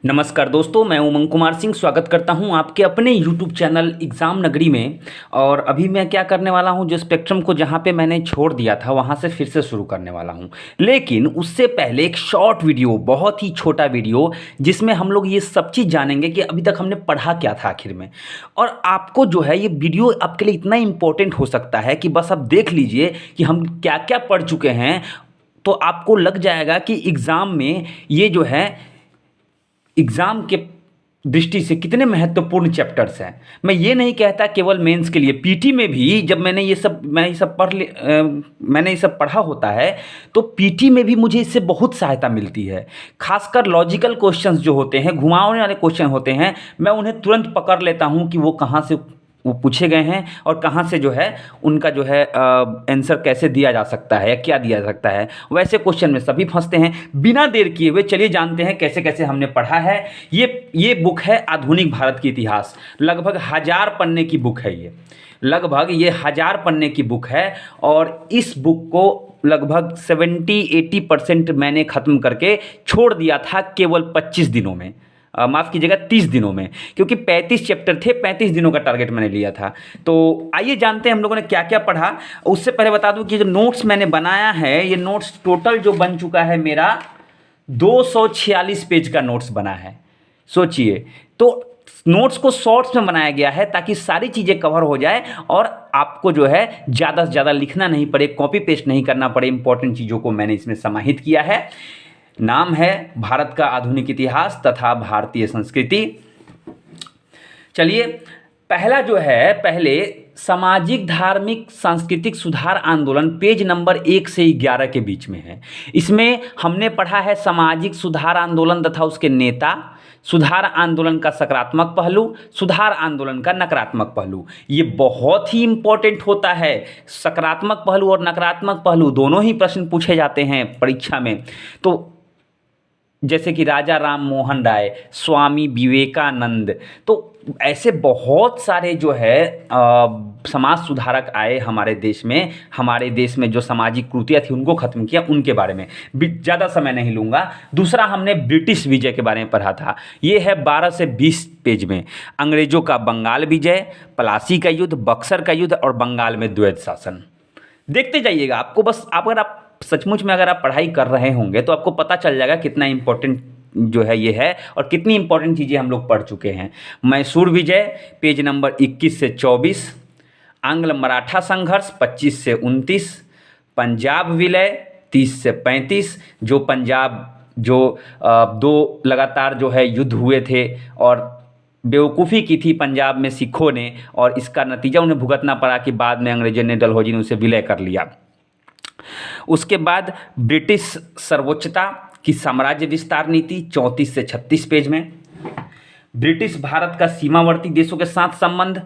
नमस्कार दोस्तों, मैं उमंग कुमार सिंह स्वागत करता हूं आपके अपने YouTube चैनल एग्ज़ाम नगरी में। और अभी मैं क्या करने वाला हूं, जो स्पेक्ट्रम को जहां पे मैंने छोड़ दिया था वहां से फिर से शुरू करने वाला हूं। लेकिन उससे पहले एक शॉर्ट वीडियो, बहुत ही छोटा वीडियो, जिसमें हम लोग ये सब चीज़ जानेंगे कि अभी तक हमने पढ़ा क्या था आखिर में। और आपको जो है ये वीडियो आपके लिए इतना इम्पोर्टेंट हो सकता है कि बस आप देख लीजिए कि हम क्या क्या पढ़ चुके हैं, तो आपको लग जाएगा कि एग्ज़ाम में ये जो है एग्ज़ाम के दृष्टि से कितने महत्वपूर्ण चैप्टर्स हैं। मैं ये नहीं कहता केवल मेंस के लिए, पीटी में भी जब मैंने ये सब मैंने ये सब पढ़ा होता है, तो पीटी में भी मुझे इससे बहुत सहायता मिलती है। खासकर लॉजिकल क्वेश्चंस जो होते हैं, घुमावने वाले क्वेश्चन होते हैं, मैं उन्हें तुरंत पकड़ लेता हूँ कि वो कहाँ से वो पूछे गए हैं और कहाँ से जो है उनका जो है आंसर कैसे दिया जा सकता है या क्या दिया जा सकता है। वैसे क्वेश्चन में सभी फंसते हैं। बिना देर किए हुए चलिए जानते हैं कैसे कैसे हमने पढ़ा है। ये बुक है आधुनिक भारत की इतिहास, लगभग 1000 पन्ने की बुक है ये। लगभग ये 1000 पन्ने की बुक है और इस बुक को लगभग 70-80% मैंने ख़त्म करके छोड़ दिया था केवल 25 दिनों में, माफ़ कीजिएगा 30 दिनों में, क्योंकि 35 चैप्टर थे, 35 दिनों का टारगेट मैंने लिया था। तो आइए जानते हैं हम लोगों ने क्या क्या पढ़ा। उससे पहले बता दूं कि जो नोट्स मैंने बनाया है, ये नोट्स टोटल जो बन चुका है मेरा 246 पेज का नोट्स बना है। सोचिए, तो नोट्स को शॉर्ट्स में बनाया गया है ताकि सारी चीज़ें कवर हो जाए और आपको जो है ज़्यादा से ज़्यादा लिखना नहीं पड़े, कॉपी पेस्ट नहीं करना पड़े। इंपॉर्टेंट चीज़ों को मैंने इसमें समाहित किया है। नाम है भारत का आधुनिक इतिहास तथा भारतीय संस्कृति। चलिए, पहला जो है, पहले सामाजिक धार्मिक सांस्कृतिक सुधार आंदोलन, पेज नंबर 1 से 11 के बीच में है। इसमें हमने पढ़ा है सामाजिक सुधार आंदोलन तथा उसके नेता, सुधार आंदोलन का सकारात्मक पहलू, सुधार आंदोलन का नकारात्मक पहलू। ये बहुत ही इंपॉर्टेंट होता है। सकारात्मक पहलू और नकारात्मक पहलू दोनों ही प्रश्न पूछे जाते हैं परीक्षा में। तो जैसे कि राजा राम मोहन राय, स्वामी विवेकानंद, तो ऐसे बहुत सारे जो है समाज सुधारक आए हमारे देश में। हमारे देश में जो सामाजिक कुरीतियाँ थी उनको ख़त्म किया, उनके बारे में ज़्यादा समय नहीं लूँगा। दूसरा हमने ब्रिटिश विजय के बारे में पढ़ा था। ये है 12 से 20 पेज में। अंग्रेज़ों का बंगाल विजय, प्लासी का युद्ध, बक्सर का युद्ध और बंगाल में द्वैध शासन। देखते जाइएगा, आपको बस अगर आप सचमुच में अगर आप पढ़ाई कर रहे होंगे तो आपको पता चल जाएगा कितना इम्पोर्टेंट जो है ये है और कितनी इंपॉर्टेंट चीज़ें हम लोग पढ़ चुके हैं। मैसूर विजय, पेज नंबर 21 से 24, आंग्ल मराठा संघर्ष 25 से 29, पंजाब विलय 30 से 35, जो पंजाब जो 2 लगातार जो है युद्ध हुए थे और बेवकूफ़ी की थी पंजाब में सिखों ने, और इसका नतीजा उन्हें भुगतना पड़ा कि बाद में अंग्रेजों ने, डलहौजी ने उसे विलय कर लिया। उसके बाद ब्रिटिश सर्वोच्चता की साम्राज्य विस्तार नीति 34 से 36 पेज में। ब्रिटिश भारत का सीमावर्ती देशों के साथ संबंध,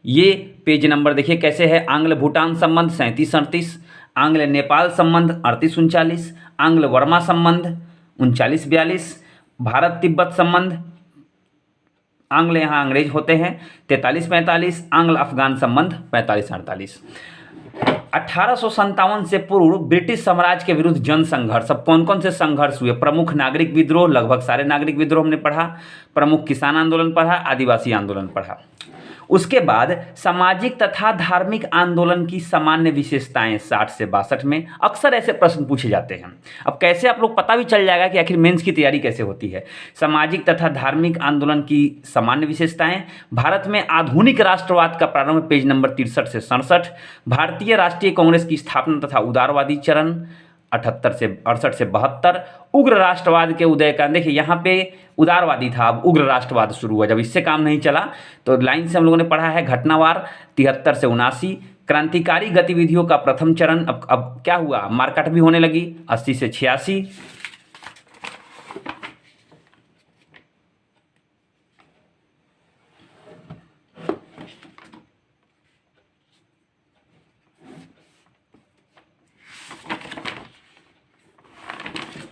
ये पेज नंबर देखिए कैसे है। आंग्ल भूटान संबंध 37-38, आंग्ल नेपाल संबंध 38-39, आंग्ल वर्मा संबंध 39-42, भारत तिब्बत संबंध, आंग्ल यहाँ अंग्रेज होते हैं 43-45, आंग्ल अफगान संबंध 45-48। 1857 से पूर्व ब्रिटिश साम्राज्य के विरुद्ध जन संघर्ष। अब कौन कौन से संघर्ष हुए? प्रमुख नागरिक विद्रोह, लगभग सारे नागरिक विद्रोह हमने पढ़ा। प्रमुख किसान आंदोलन पढ़ा, आदिवासी आंदोलन पढ़ा। उसके बाद सामाजिक तथा धार्मिक आंदोलन की सामान्य विशेषताएं 60 से 62 में। अक्सर ऐसे प्रश्न पूछे जाते हैं। अब कैसे आप लोग पता भी चल जाएगा कि आखिर मेंस की तैयारी कैसे होती है। सामाजिक तथा धार्मिक आंदोलन की सामान्य विशेषताएं, भारत में आधुनिक राष्ट्रवाद का प्रारंभ, पेज नंबर 63 से 67, भारतीय राष्ट्रीय कांग्रेस की स्थापना तथा उदारवादी चरण 68 से 68 से 72, उग्र राष्ट्रवाद के उदय का। देखिए यहाँ पे उदारवादी था, अब उग्र राष्ट्रवाद शुरू हुआ। जब इससे काम नहीं चला तो लाइन से हम लोगों ने पढ़ा है घटनावार 73 से 79, क्रांतिकारी गतिविधियों का प्रथम चरण। अब क्या हुआ, मारकाट भी होने लगी 80 से 86।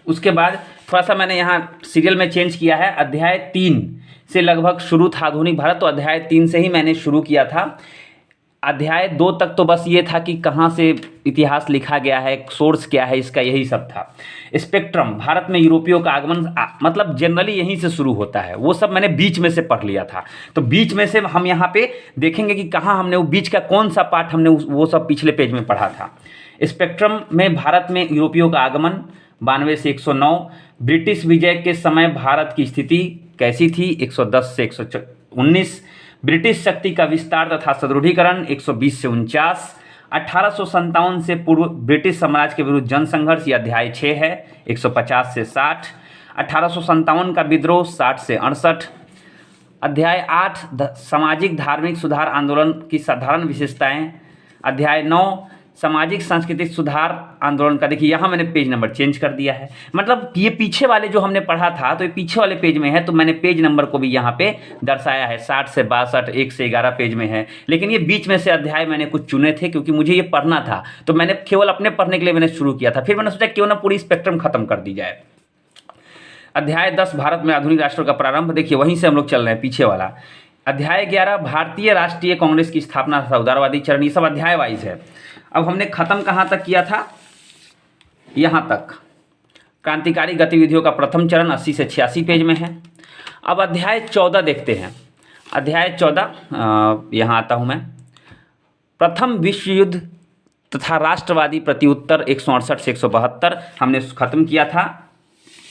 उसके बाद थोड़ा सा मैंने यहाँ सीरियल में चेंज किया है। अध्याय 3 से लगभग शुरू था आधुनिक भारत, तो अध्याय 3 से ही मैंने शुरू किया था। अध्याय 2 तक तो बस ये था कि कहाँ से इतिहास लिखा गया है, सोर्स क्या है इसका, यही सब था। स्पेक्ट्रम, भारत में यूरोपियों का आगमन, मतलब जनरली यहीं से शुरू होता है, वो सब मैंने बीच में से पढ़ लिया था। तो बीच में से हम यहाँ पे देखेंगे कि कहाँ हमने वो बीच का कौन सा पार्ट हमने वो सब पिछले पेज में पढ़ा था। स्पेक्ट्रम में भारत में यूरोपियों का आगमन 92 से 109, ब्रिटिश विजय के समय भारत की स्थिति कैसी थी 110 से 119, ब्रिटिश शक्ति का विस्तार तथा सुदृढ़ीकरण 120 से 49, 1857 से पूर्व ब्रिटिश साम्राज्य के विरुद्ध जनसंघर्ष, यह अध्याय 6 है 150 से 60, 1857 का विद्रोह 60 से 68, अध्याय 8 सामाजिक धार्मिक सुधार आंदोलन की साधारण विशेषताएं, अध्याय 9 सामाजिक सांस्कृतिक सुधार आंदोलन का, देखिए यहाँ मैंने पेज नंबर चेंज कर दिया है, मतलब ये पीछे वाले जो हमने पढ़ा था तो ये पीछे वाले पेज में है, तो मैंने पेज नंबर को भी यहाँ पे दर्शाया है, 60 से 62, 1 से 11 पेज में है। लेकिन ये बीच में से अध्याय मैंने कुछ चुने थे क्योंकि मुझे ये पढ़ना था, तो मैंने केवल अपने पढ़ने के लिए मैंने शुरू किया था। फिर मैंने सोचा क्यों ना पूरी स्पेक्ट्रम खत्म कर दी जाए। अध्याय 10 भारत में आधुनिक राष्ट्रों का प्रारंभ, देखिए वहीं से हम लोग चल रहे हैं पीछे वाला। अध्याय 11 भारतीय राष्ट्रीय कांग्रेस की स्थापना तथा उदारवादी चरण, ये सब अध्याय वाइज है। अब हमने खत्म कहाँ तक किया था, यहाँ तक, क्रांतिकारी गतिविधियों का प्रथम चरण 80 से 86 पेज में है। अब अध्याय 14 देखते हैं। अध्याय 14 यहाँ आता हूँ मैं। प्रथम विश्व युद्ध तथा राष्ट्रवादी प्रत्युत्तर 168 से 172 हमने खत्म किया था।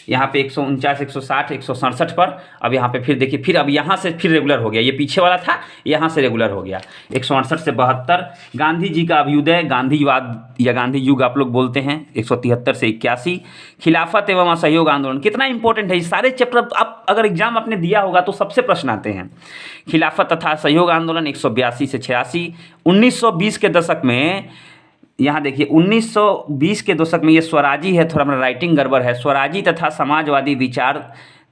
यहाँ पे 149, 160, 167 पर। अब यहाँ पे फिर देखिए, फिर अब यहाँ से फिर रेगुलर हो गया, ये पीछे वाला था यहाँ से रेगुलर हो गया 168 से 72। गांधी जी का अभ्युदय, गांधीवाद या गांधी युग आप लोग बोलते हैं 173 से 81। खिलाफत एवं असहयोग आंदोलन, कितना इंपॉर्टेंट है ये सारे चैप्टर, आप अगर एग्जाम आपने दिया होगा तो सबसे प्रश्न आते हैं। खिलाफत तथा असहयोग आंदोलन 182 से 86। 1920 के दशक में, यहाँ देखिए 1920 के दशक में, ये स्वराजी है, थोड़ा मेरा राइटिंग गड़बड़ है, स्वराजी तथा समाजवादी विचार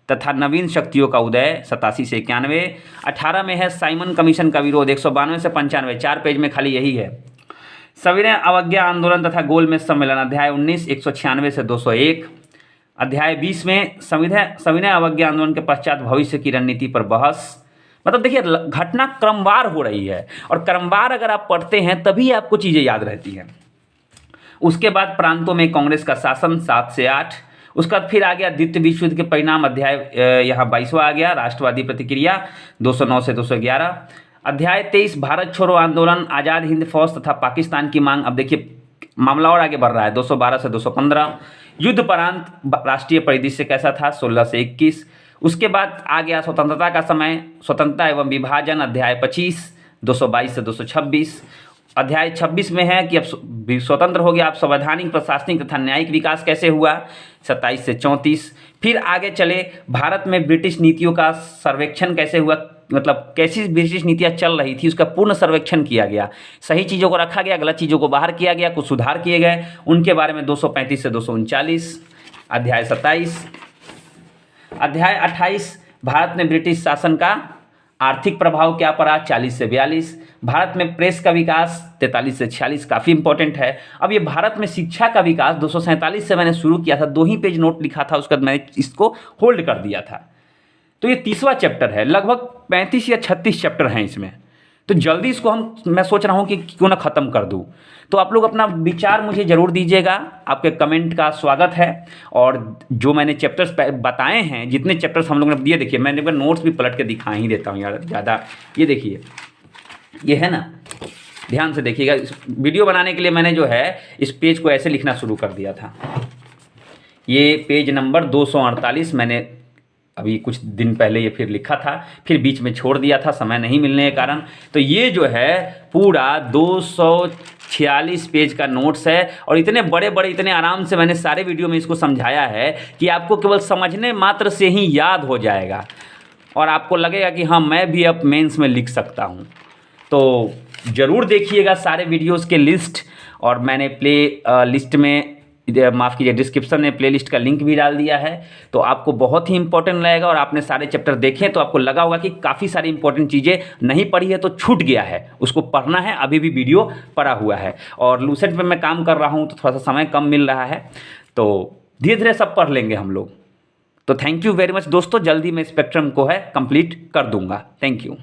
तथा नवीन शक्तियों का उदय 87 से 91। 18 में है साइमन कमीशन का विरोध 192 से 95, 4 पेज में खाली यही है। सविनय अवज्ञा आंदोलन तथा गोलमेज सम्मेलन, अध्याय 19 196 से 201। अध्याय 20 में सविनय अवज्ञा आंदोलन के पश्चात भविष्य की रणनीति पर बहस। मतलब देखिए घटना क्रमवार हो रही है, और क्रमवार अगर आप पढ़ते हैं तभी आपको चीज़ें याद रहती हैं। उसके बाद प्रांतों में कांग्रेस का शासन 7 से 8। उसका फिर आ गया द्वितीय विश्व युद्ध के परिणाम, अध्याय यहाँ 22वां आ गया, राष्ट्रवादी प्रतिक्रिया 209 से 211। अध्याय 23 भारत छोड़ो आंदोलन, आज़ाद हिंद फौज तथा पाकिस्तान की मांग। अब देखिए मामला और आगे बढ़ रहा है, 212 से 215। युद्ध परांत राष्ट्रीय परिदृश्य कैसा था 16 से 21। उसके बाद आ गया स्वतंत्रता का समय, स्वतंत्रता एवं विभाजन, अध्याय 25 222 से 226। अध्याय 26 में है कि अब स्वतंत्र हो गया, अब संवैधानिक प्रशासनिक तथा न्यायिक विकास कैसे हुआ 27 से 34। फिर आगे चले, भारत में ब्रिटिश नीतियों का सर्वेक्षण कैसे हुआ, मतलब कैसी ब्रिटिश नीतियाँ चल रही थी उसका पूर्ण सर्वेक्षण किया गया, सही चीज़ों को रखा गया, गलत चीज़ों को बाहर किया गया, कुछ सुधार किए गए, उनके बारे में 235 से 239। अध्याय 27। अध्याय 28 भारत में ब्रिटिश शासन का आर्थिक प्रभाव क्या पड़ा 40 से 42। भारत में प्रेस का विकास 43 से 46, काफ़ी इंपॉर्टेंट है। अब ये भारत में शिक्षा का विकास 247 से मैंने शुरू किया था, 2 ही पेज नोट लिखा था, उसके बाद मैंने इसको होल्ड कर दिया था। तो ये 30वां चैप्टर है, लगभग 35 या 36 चैप्टर हैं इसमें, तो जल्दी इसको मैं सोच रहा हूँ कि क्यों ना ख़त्म कर दूँ। तो आप लोग अपना विचार मुझे ज़रूर दीजिएगा, आपके कमेंट का स्वागत है। और जो मैंने चैप्टर्स बताए हैं, जितने चैप्टर्स हम लोग ने दिए, देखिए मैंने एक बार नोट्स भी पलट के दिखा ही देता हूँ यार ज़्यादा। ये देखिए, ये है ना, ध्यान से देखिएगा, इस वीडियो बनाने के लिए मैंने जो है इस पेज को ऐसे लिखना शुरू कर दिया था। ये पेज नंबर 248 मैंने अभी कुछ दिन पहले ये फिर लिखा था, फिर बीच में छोड़ दिया था समय नहीं मिलने के कारण। तो ये जो है पूरा 246 पेज का नोट्स है, और इतने बड़े बड़े, इतने आराम से मैंने सारे वीडियो में इसको समझाया है कि आपको केवल समझने मात्र से ही याद हो जाएगा, और आपको लगेगा कि हाँ मैं भी अब मेंस में लिख सकता हूँ। तो ज़रूर देखिएगा सारे वीडियोस के लिस्ट, और मैंने प्ले लिस्ट में, माफ़ कीजिए, डिस्क्रिप्शन में प्लेलिस्ट का लिंक भी डाल दिया है। तो आपको बहुत ही इंपॉर्टेंट लगेगा, और आपने सारे चैप्टर देखे तो आपको लगा होगा कि काफ़ी सारी इंपॉर्टेंट चीज़ें नहीं पढ़ी है तो छूट गया है, उसको पढ़ना है, अभी भी वीडियो पड़ा हुआ है। और लूसेंट पे मैं काम कर रहा हूँ तो थोड़ा सा समय कम मिल रहा है, तो धीरे धीरे सब पढ़ लेंगे हम लोग। तो थैंक यू वेरी मच दोस्तों, जल्दी मैं स्पेक्ट्रम को है कंप्लीट कर दूंगा। Thank you.